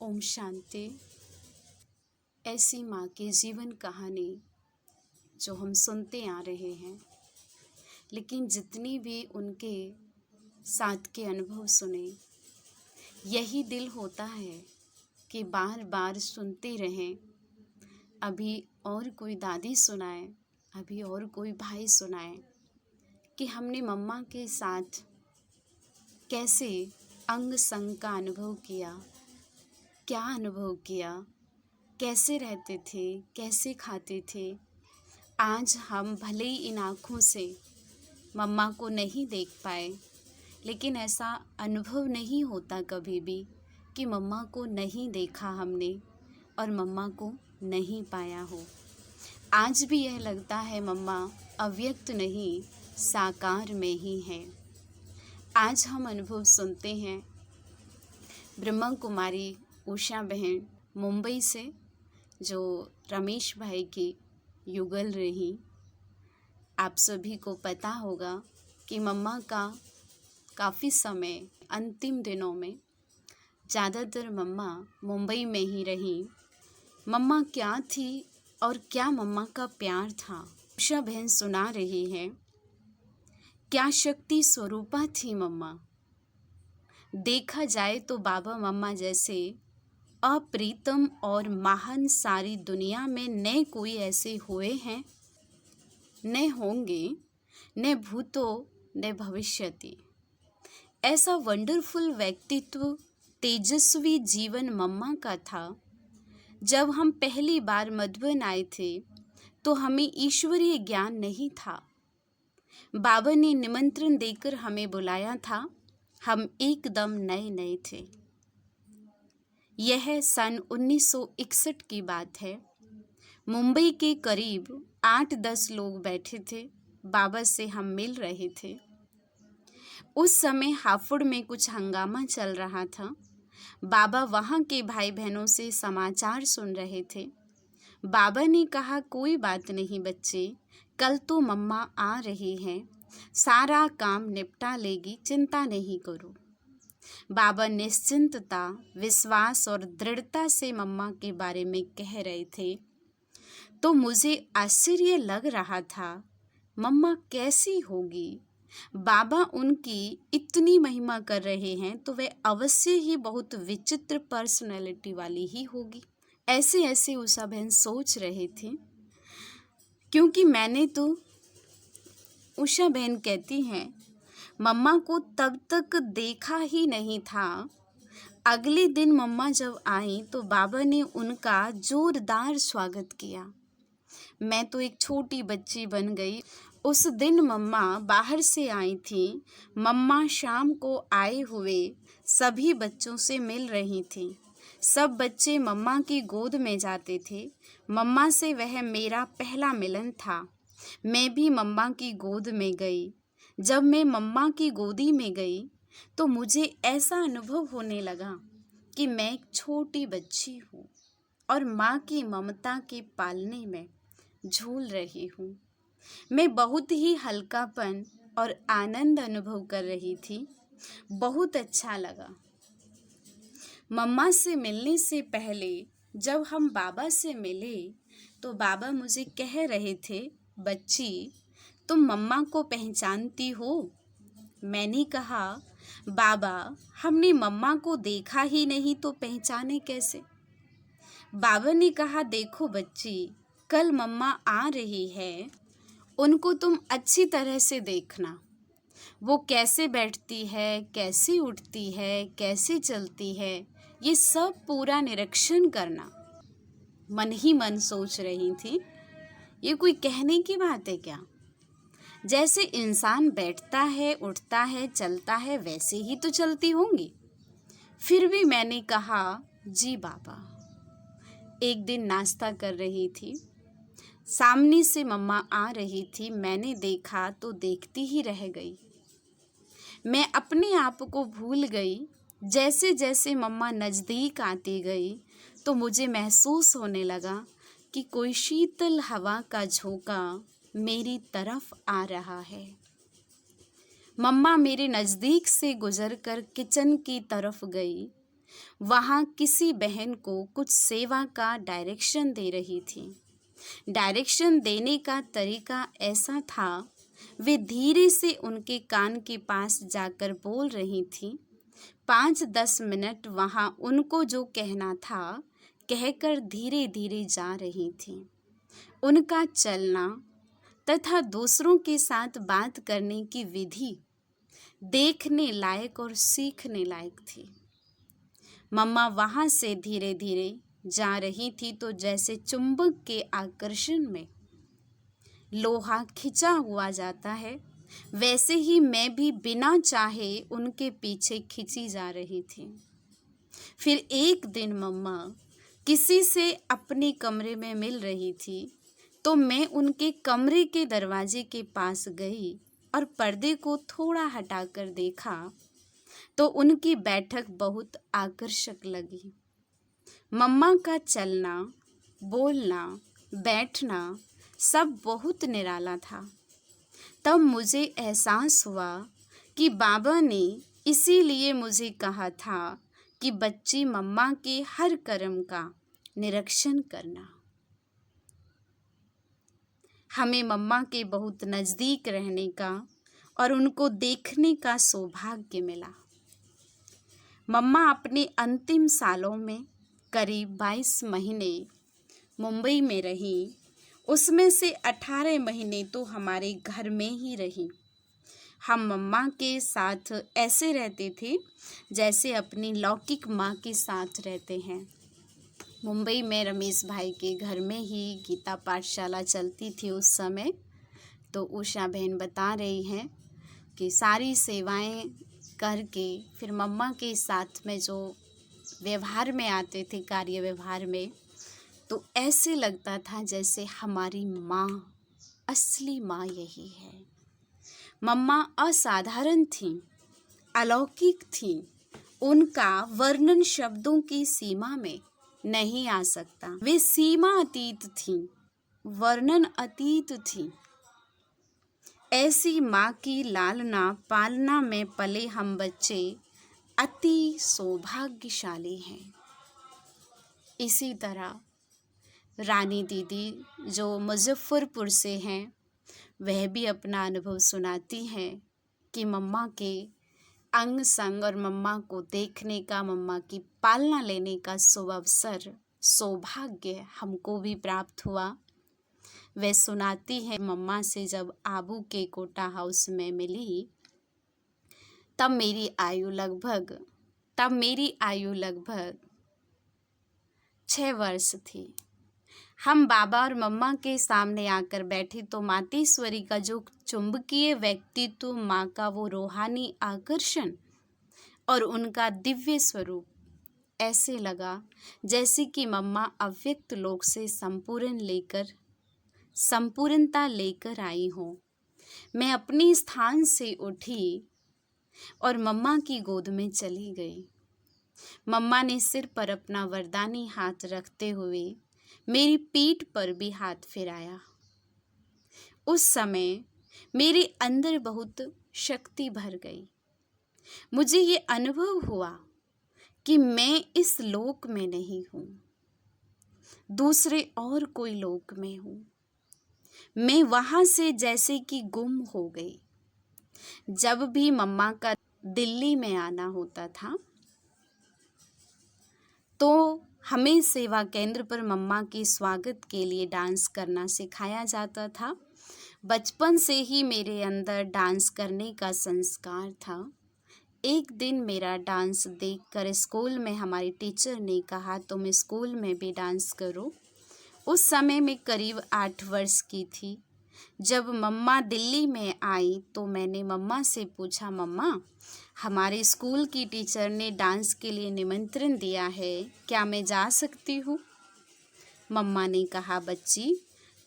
ओम शांति। ऐसी माँ की जीवन कहानी जो हम सुनते आ रहे हैं, लेकिन जितनी भी उनके साथ के अनुभव सुने, यही दिल होता है कि बार बार सुनते रहें। अभी और कोई दादी सुनाए, अभी और कोई भाई सुनाए कि हमने मम्मा के साथ कैसे अंग संग का अनुभव किया, क्या अनुभव किया, कैसे रहते थे, कैसे खाते थे। आज हम भले ही इन आँखों से मम्मा को नहीं देख पाए, लेकिन ऐसा अनुभव नहीं होता कभी भी कि मम्मा को नहीं देखा हमने और मम्मा को नहीं पाया हो। आज भी यह लगता है मम्मा अव्यक्त नहीं, साकार में ही है। आज हम अनुभव सुनते हैं ब्रह्मा कुमारी उषा बहन मुंबई से, जो रमेश भाई की युगल रही। आप सभी को पता होगा कि मम्मा का काफ़ी समय अंतिम दिनों में ज़्यादातर मम्मा मुंबई में ही रही। मम्मा क्या थी और क्या मम्मा का प्यार था, उषा बहन सुना रही है। क्या शक्ति स्वरूपा थी मम्मा। देखा जाए तो बाबा मम्मा जैसे अप्रीतम और महान सारी दुनिया में न कोई ऐसे हुए हैं, न होंगे, न भूतो न भविष्यति। ऐसा वंडरफुल व्यक्तित्व, तेजस्वी जीवन मम्मा का था। जब हम पहली बार मधुबन आए थे तो हमें ईश्वरीय ज्ञान नहीं था। बाबा ने निमंत्रण देकर हमें बुलाया था। हम एकदम नए नए थे। यह सन 1961 की बात है। मुंबई के करीब 8-10 लोग बैठे थे। बाबा से हम मिल रहे थे। उस समय हाफुड़ में कुछ हंगामा चल रहा था। बाबा वहाँ के भाई बहनों से समाचार सुन रहे थे। बाबा ने कहा, कोई बात नहीं बच्चे, कल तो मम्मा आ रही हैं, सारा काम निपटा लेगी, चिंता नहीं करो। बाबा निश्चिंतता, विश्वास और दृढ़ता से मम्मा के बारे में कह रहे थे, तो मुझे आश्चर्य लग रहा था, मम्मा कैसी होगी। बाबा उनकी इतनी महिमा कर रहे हैं तो वे अवश्य ही बहुत विचित्र पर्सनैलिटी वाली ही होगी। ऐसे ऐसे उषा बहन सोच रहे थे, क्योंकि मैंने तो, उषा बहन कहती हैं, मम्मा को तब तक देखा ही नहीं था। अगले दिन मम्मा जब आई तो बाबा ने उनका जोरदार स्वागत किया। मैं तो एक छोटी बच्ची बन गई। उस दिन मम्मा बाहर से आई थी। मम्मा शाम को आए हुए सभी बच्चों से मिल रही थी। सब बच्चे मम्मा की गोद में जाते थे। मम्मा से वह मेरा पहला मिलन था। मैं भी मम्मा की गोद में गई। जब मैं मम्मा की गोदी में गई तो मुझे ऐसा अनुभव होने लगा कि मैं एक छोटी बच्ची हूँ और माँ की ममता के पालने में झूल रही हूँ। मैं बहुत ही हल्कापन और आनंद अनुभव कर रही थी। बहुत अच्छा लगा। मम्मा से मिलने से पहले जब हम बाबा से मिले तो बाबा मुझे कह रहे थे, बच्ची तुम मम्मा को पहचानती हो। मैंने कहा, बाबा हमने मम्मा को देखा ही नहीं तो पहचाने कैसे। बाबा ने कहा, देखो बच्ची, कल मम्मा आ रही है, उनको तुम अच्छी तरह से देखना। वो कैसे बैठती है, कैसे उठती है, कैसे चलती है, ये सब पूरा निरीक्षण करना। मन ही मन सोच रही थी, ये कोई कहने की बात है क्या। जैसे इंसान बैठता है, उठता है, चलता है, वैसे ही तो चलती होंगी। फिर भी मैंने कहा, जी बाबा। एक दिन नाश्ता कर रही थी, सामने से मम्मा आ रही थी। मैंने देखा तो देखती ही रह गई। मैं अपने आप को भूल गई। जैसे जैसे मम्मा नज़दीक आती गई तो मुझे महसूस होने लगा कि कोई शीतल हवा का झोंका मेरी तरफ आ रहा है। मम्मा मेरे नज़दीक से गुजरकर किचन की तरफ गई। वहाँ किसी बहन को कुछ सेवा का डायरेक्शन दे रही थी। डायरेक्शन देने का तरीका ऐसा था, वे धीरे से उनके कान के पास जाकर बोल रही थी। 5-10 मिनट वहाँ उनको जो कहना था कहकर धीरे धीरे जा रही थी। उनका चलना तथा दूसरों के साथ बात करने की विधि देखने लायक और सीखने लायक थी। मम्मा वहाँ से धीरे धीरे जा रही थी तो जैसे चुंबक के आकर्षण में लोहा खिंचा हुआ जाता है, वैसे ही मैं भी बिना चाहे उनके पीछे खिंची जा रही थी। फिर एक दिन मम्मा किसी से अपने कमरे में मिल रही थी तो मैं उनके कमरे के दरवाजे के पास गई और पर्दे को थोड़ा हटाकर देखा तो उनकी बैठक बहुत आकर्षक लगी। मम्मा का चलना, बोलना, बैठना सब बहुत निराला था। तब मुझे एहसास हुआ कि बाबा ने इसीलिए मुझे कहा था कि बच्ची मम्मा के हर कर्म का निरीक्षण करना। हमें मम्मा के बहुत नज़दीक रहने का और उनको देखने का सौभाग्य मिला। मम्मा अपने अंतिम सालों में करीब 22 महीने मुंबई में रही। उसमें से 18 महीने तो हमारे घर में ही रही। हम मम्मा के साथ ऐसे रहते थे जैसे अपनी लौकिक माँ के साथ रहते हैं। मुंबई में रमेश भाई के घर में ही गीता पाठशाला चलती थी उस समय। तो उषा बहन बता रही हैं कि सारी सेवाएं करके फिर मम्मा के साथ में जो व्यवहार में आते थे, कार्य व्यवहार में, तो ऐसे लगता था जैसे हमारी माँ, असली माँ यही है। मम्मा असाधारण थीं, अलौकिक थीं। उनका वर्णन शब्दों की सीमा में नहीं आ सकता। वे सीमा अतीत थीं, वर्णन अतीत थीं। ऐसी माँ की लालना पालना में पले हम बच्चे अति सौभाग्यशाली हैं। इसी तरह रानी दीदी जो मुजफ्फरपुर से हैं, वह भी अपना अनुभव सुनाती हैं कि मम्मा के अंग संग और मम्मा को देखने का, मम्मा की पालना लेने का शुभ अवसर, सौभाग्य हमको भी प्राप्त हुआ। वह सुनाती है मम्मा से जब आबू के कोटा हाउस में मिली तब मेरी आयु लगभग 6 वर्ष थी। हम बाबा और मम्मा के सामने आकर बैठे तो मातेश्वरी का जो चुंबकीय व्यक्तित्व, माँ का वो रूहानी आकर्षण और उनका दिव्य स्वरूप, ऐसे लगा जैसे कि मम्मा अव्यक्त लोक से संपूर्णता लेकर आई हो। मैं अपने स्थान से उठी और मम्मा की गोद में चली गई। मम्मा ने सिर पर अपना वरदानी हाथ रखते हुए मेरी पीठ पर भी हाथ फिराया। उस समय मेरे अंदर बहुत शक्ति भर गई। मुझे ये अनुभव हुआ कि मैं इस लोक में नहीं हूँ, दूसरे और कोई लोक में हूँ। मैं वहाँ से जैसे कि गुम हो गई। जब भी मम्मा का दिल्ली में आना होता था तो हमें सेवा केंद्र पर मम्मा के स्वागत के लिए डांस करना सिखाया जाता था। बचपन से ही मेरे अंदर डांस करने का संस्कार था। एक दिन मेरा डांस देखकर स्कूल में हमारी टीचर ने कहा तुम स्कूल में भी डांस करो। उस समय मैं करीब 8 वर्ष की थी। जब मम्मा दिल्ली में आई तो मैंने मम्मा से पूछा, मम्मा हमारे स्कूल की टीचर ने डांस के लिए निमंत्रण दिया है, क्या मैं जा सकती हूँ? मम्मा ने कहा, बच्ची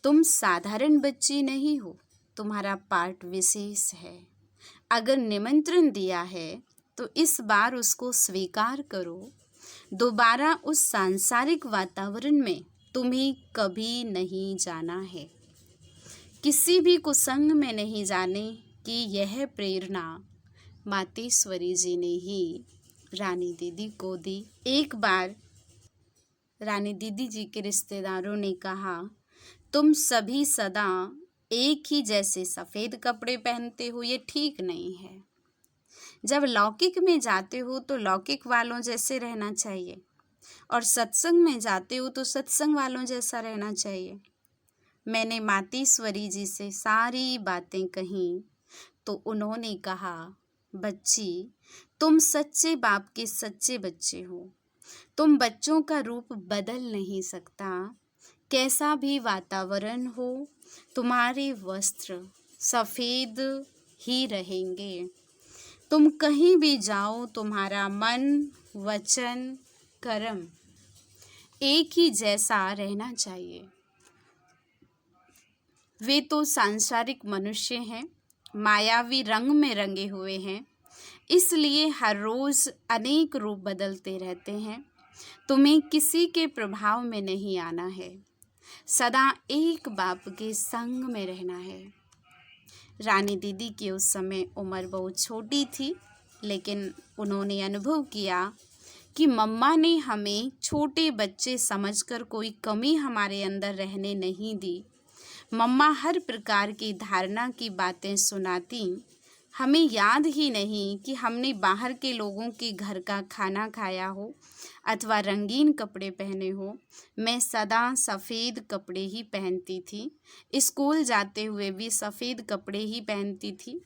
तुम साधारण बच्ची नहीं हो, तुम्हारा पार्ट विशेष है। अगर निमंत्रण दिया है तो इस बार उसको स्वीकार करो। दोबारा उस सांसारिक वातावरण में तुम्हें कभी नहीं जाना है। किसी भी कुसंग में नहीं जाने की यह प्रेरणा मातेश्वरी जी ने ही रानी दीदी को दी। एक बार रानी दीदी जी के रिश्तेदारों ने कहा, तुम सभी सदा एक ही जैसे सफ़ेद कपड़े पहनते हो, ये ठीक नहीं है। जब लौकिक में जाते हो तो लौकिक वालों जैसे रहना चाहिए, और सत्संग में जाते हो तो सत्संग वालों जैसा रहना चाहिए। मैंने मातेश्वरी जी से सारी बातें कहीं तो उन्होंने कहा, बच्ची, तुम सच्चे बाप के सच्चे बच्चे हो। तुम बच्चों का रूप बदल नहीं सकता। कैसा भी वातावरण हो, तुम्हारे वस्त्र सफ़ेद ही रहेंगे। तुम कहीं भी जाओ, तुम्हारा मन, वचन, कर्म एक ही जैसा रहना चाहिए। वे तो सांसारिक मनुष्य हैं, मायावी रंग में रंगे हुए हैं, इसलिए हर रोज़ अनेक रूप बदलते रहते हैं। तुम्हें किसी के प्रभाव में नहीं आना है, सदा एक बाप के संग में रहना है। रानी दीदी की उस समय उम्र बहुत छोटी थी, लेकिन उन्होंने अनुभव किया कि मम्मा ने हमें छोटे बच्चे समझकर कोई कमी हमारे अंदर रहने नहीं दी। मम्मा हर प्रकार की धारणा की बातें सुनाती। हमें याद ही नहीं कि हमने बाहर के लोगों के घर का खाना खाया हो अथवा रंगीन कपड़े पहने हो। मैं सदा सफ़ेद कपड़े ही पहनती थी। स्कूल जाते हुए भी सफ़ेद कपड़े ही पहनती थी।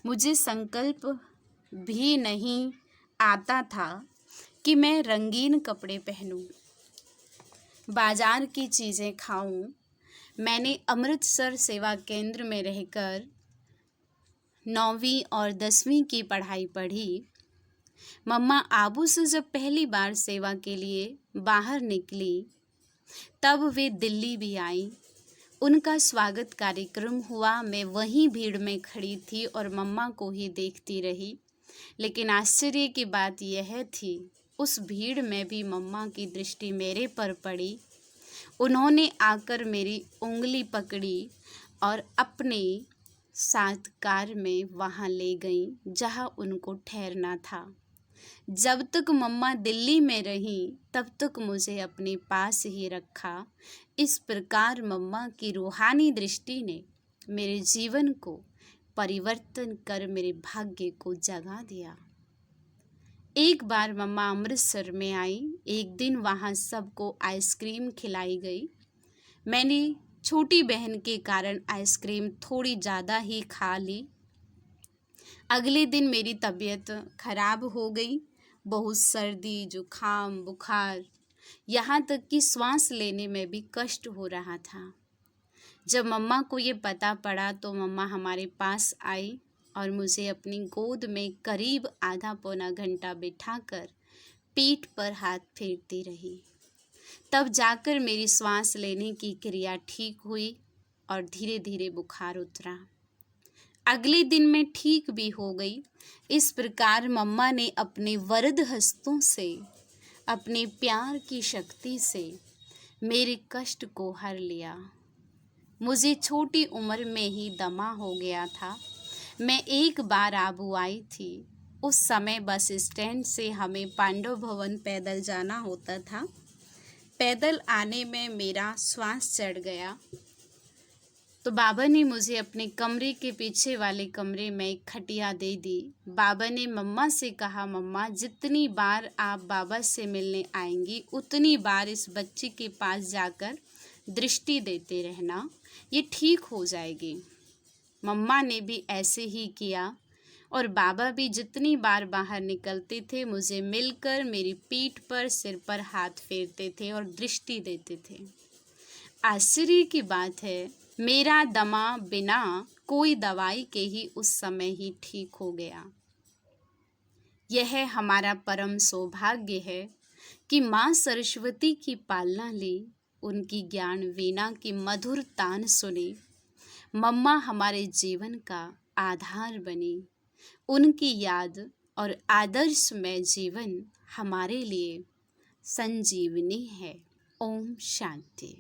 मुझे संकल्प भी नहीं आता था कि मैं रंगीन कपड़े पहनूं, बाजार की चीज़ें खाऊं। मैंने अमृतसर सेवा केंद्र में रहकर 9वीं और 10वीं की पढ़ाई पढ़ी। मम्मा आबू से जब पहली बार सेवा के लिए बाहर निकली, तब वे दिल्ली भी आई। उनका स्वागत कार्यक्रम हुआ। मैं वहीं भीड़ में खड़ी थी और मम्मा को ही देखती रही। लेकिन आश्चर्य की बात यह थी, उस भीड़ में भी मम्मा की दृष्टि मेरे पर पड़ी। उन्होंने आकर मेरी उंगली पकड़ी और अपने साथ कार में वहाँ ले गईं जहाँ उनको ठहरना था। जब तक मम्मा दिल्ली में रहीं, तब तक मुझे अपने पास ही रखा। इस प्रकार मम्मा की रूहानी दृष्टि ने मेरे जीवन को परिवर्तन कर मेरे भाग्य को जगा दिया। एक बार मम्मा अमृतसर में आई। एक दिन वहाँ सबको आइसक्रीम खिलाई गई। मैंने छोटी बहन के कारण आइसक्रीम थोड़ी ज़्यादा ही खा ली। अगले दिन मेरी तबीयत खराब हो गई। बहुत सर्दी, जुखाम, बुखार, यहाँ तक कि सांस लेने में भी कष्ट हो रहा था। जब मम्मा को ये पता पड़ा तो मम्मा हमारे पास आई और मुझे अपनी गोद में करीब आधा पौना घंटा बिठाकर पीठ पर हाथ फेरती रही। तब जाकर मेरी सांस लेने की क्रिया ठीक हुई और धीरे धीरे बुखार उतरा। अगले दिन मैं ठीक भी हो गई। इस प्रकार मम्मा ने अपने वरद हस्तों से, अपने प्यार की शक्ति से मेरे कष्ट को हर लिया। मुझे छोटी उम्र में ही दमा हो गया था। मैं एक बार आबू आई थी। उस समय बस स्टैंड से हमें पांडव भवन पैदल जाना होता था। पैदल आने में मेरा श्वास चढ़ गया तो बाबा ने मुझे अपने कमरे के पीछे वाले कमरे में एक खटिया दे दी। बाबा ने मम्मा से कहा, मम्मा जितनी बार आप बाबा से मिलने आएंगी उतनी बार इस बच्चे के पास जाकर दृष्टि देते रहना, ये ठीक हो जाएगी। मम्मा ने भी ऐसे ही किया और बाबा भी जितनी बार बाहर निकलते थे मुझे मिलकर मेरी पीठ पर, सिर पर हाथ फेरते थे और दृष्टि देते थे। आश्चर्य की बात है, मेरा दमा बिना कोई दवाई के ही उस समय ही ठीक हो गया। यह हमारा परम सौभाग्य है कि माँ सरस्वती की पालना ली, उनकी ज्ञान वीणा की मधुर तान सुनी। मम्मा हमारे जीवन का आधार बनी। उनकी याद और आदर्श में जीवन हमारे लिए संजीवनी है। ओम शांति।